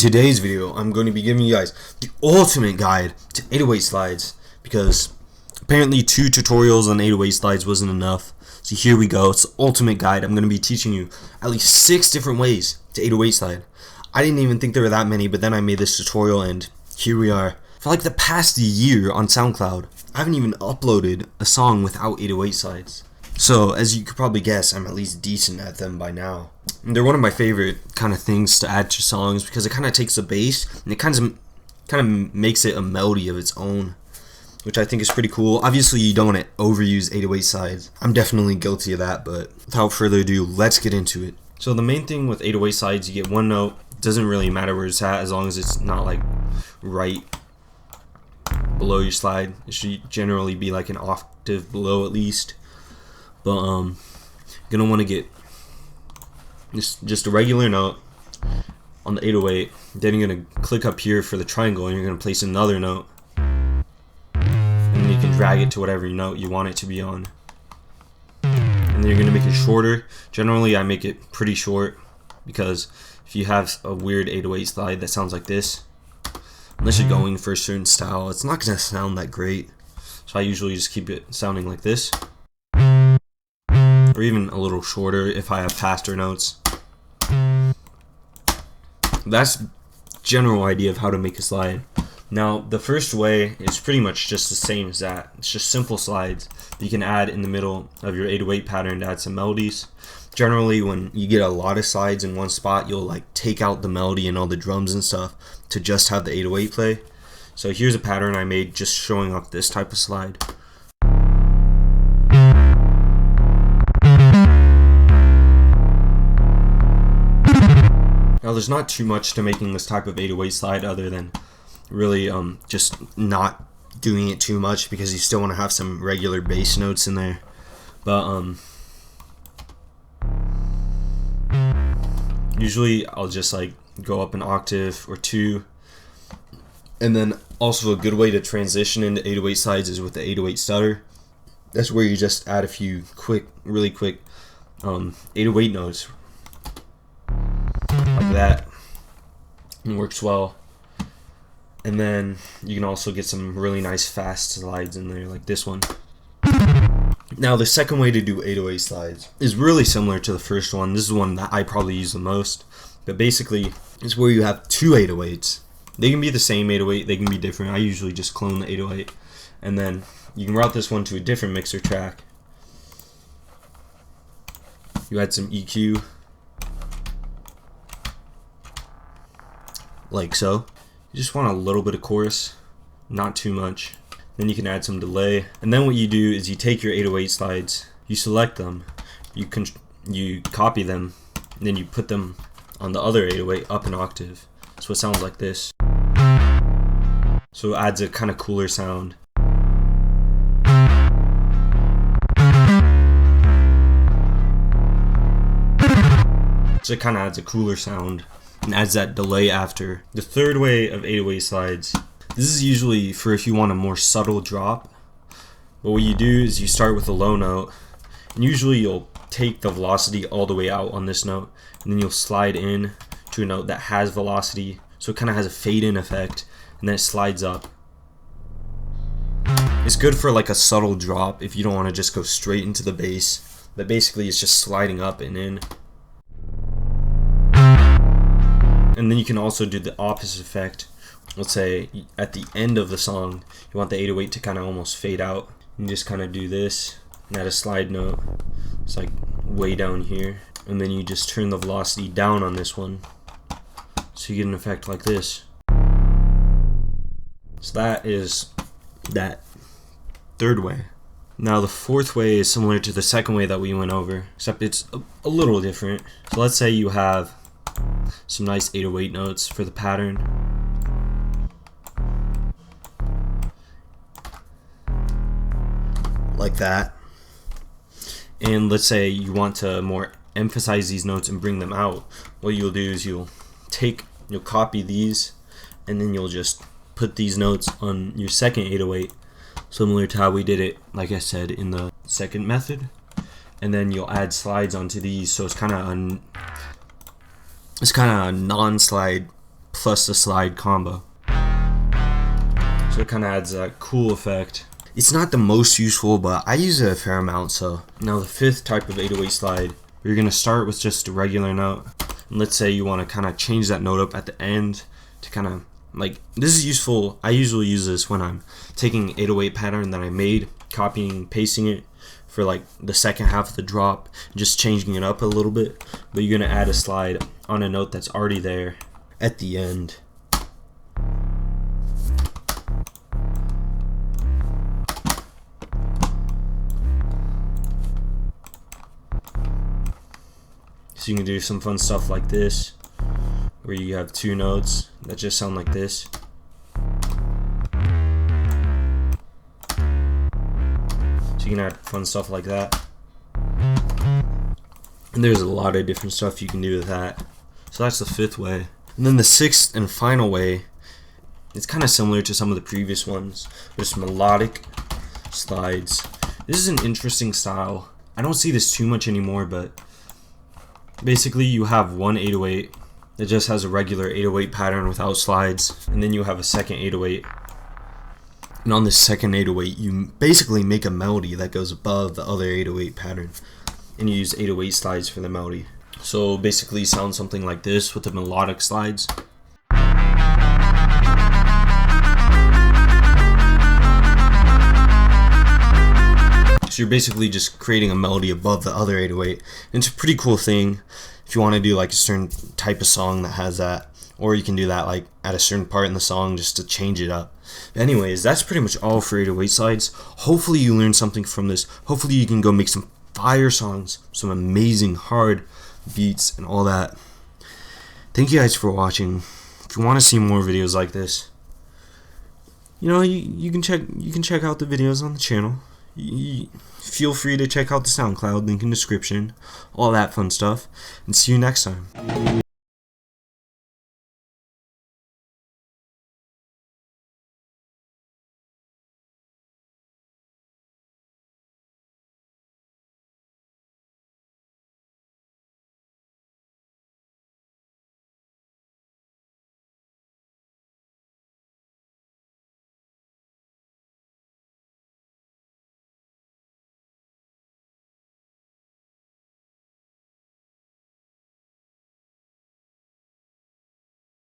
In today's video, I'm going to be giving you guys the ultimate guide to 808 slides, because apparently 2 tutorials on 808 slides wasn't enough. So here we go. It's the ultimate guide. I'm going to be teaching you at least 6 different ways to 808 slide. I didn't even think there were that many, but then I made this tutorial and here we are. For like the past year on Soundcloud, I haven't even uploaded a song without 808 slides. So as you could probably guess, I'm at least decent at them by now. And they're one of my favorite kind of things to add to songs, because it kind of takes the bass and it kind of makes it a melody of its own, which I think is pretty cool. Obviously you don't want to overuse 808 slides. I'm definitely guilty of that, but without further ado, let's get into it. So the main thing with 808 slides, you get one note. It doesn't really matter where it's at as long as it's not like right below your slide. It should generally be like an octave below at least. But you're gonna want to get just a regular note on the 808. Then you're gonna click up here for the triangle and you're gonna place another note, and then you can drag it to whatever note you want it to be on. And then you're gonna make it shorter. Generally I make it pretty short, because if you have a weird 808 slide that sounds like this, unless you're going for a certain style, it's not gonna sound that great. So I usually just keep it sounding like this, or even a little shorter if I have faster notes. That's general idea of how to make a slide. Now the first way is pretty much just the same as that. It's just simple slides that you can add in the middle of your 808 pattern to add some melodies. Generally when you get a lot of slides in one spot, you'll like take out the melody and all the drums and stuff to just have the 808 play. So here's a pattern I made just showing off this type of slide. Now there's not too much to making this type of 808 slide other than really just not doing it too much, because you still want to have some regular bass notes in there. But usually I'll just like go up an octave or 2. And then also a good way to transition into 808 slides is with the 808 stutter. That's where you just add a few really quick 808 notes like that. It works well. And then you can also get some really nice fast slides in there like this one. Now the second way to do 808 slides is really similar to the first one. This is one that I probably use the most, but basically it's where you have 2 808s. They can be the same 808, they can be different. I usually just clone the 808, and then you can route this one to a different mixer track. You add some EQ like so. You just want a little bit of chorus, not too much. Then you can add some delay, and then what you do is you take your 808 slides, you select them, you copy them, and then you put them on the other 808 up an octave. So it sounds like this. So it adds a kind of cooler sound. So it kind of adds a cooler sound and adds that delay after. The third way of 808 slides, this is usually for if you want a more subtle drop. But what you do is you start with a low note, and usually you'll take the velocity all the way out on this note, and then you'll slide in to a note that has velocity, so it kind of has a fade in effect, and then it slides up. It's good for like a subtle drop if you don't want to just go straight into the bass, but basically it's just sliding up and in. And then you can also do the opposite effect. Let's say at the end of the song you want the 808 to kind of almost fade out. You just kind of do this and add a slide note. It's like way down here, and then you just turn the velocity down on this one, so you get an effect like this. So that is that third way. Now the fourth way is similar to the second way that we went over, except it's a little different. So let's say you have some nice 808 notes for the pattern. Like that. And let's say you want to more emphasize these notes and bring them out. What you'll do is you'll copy these, and then you'll just put these notes on your second 808, similar to how we did it, like I said, in the second method. And then you'll add slides onto these, so it's kind of a non-slide plus the slide combo. So it kind of adds that cool effect. It's not the most useful, but I use it a fair amount. So now the fifth type of 808 slide, you're gonna start with just a regular note. And let's say you want to kind of change that note up at the end to kind of like, this is useful. I usually use this when I'm taking 808 pattern that I made, copying, pasting it for like the second half of the drop, just changing it up a little bit. But you're gonna add a slide on a note that's already there at the end. So you can do some fun stuff like this, where you have two notes that just sound like this. So you can add fun stuff like that. And there's a lot of different stuff you can do with that. So that's the fifth way. And then the sixth and final way, it's kind of similar to some of the previous ones. Just melodic slides. This is an interesting style. I don't see this too much anymore, but basically you have one 808 that just has a regular 808 pattern without slides, and then you have a second 808. And on this second 808, you basically make a melody that goes above the other 808 pattern, and you use 808 slides for the melody. So basically sounds something like this with the melodic slides. So you're basically just creating a melody above the other 808. And it's a pretty cool thing if you want to do like a certain type of song that has that, or you can do that like at a certain part in the song just to change it up. But anyways, that's pretty much all for 808 slides. Hopefully you learned something from this. Hopefully you can go make some fire songs, some amazing hard beats and all that. Thank you guys for watching. If you want to see more videos like this, you know, you can check out the videos on the channel. Feel free to check out the Soundcloud link in the description, all that fun stuff, and see you next time.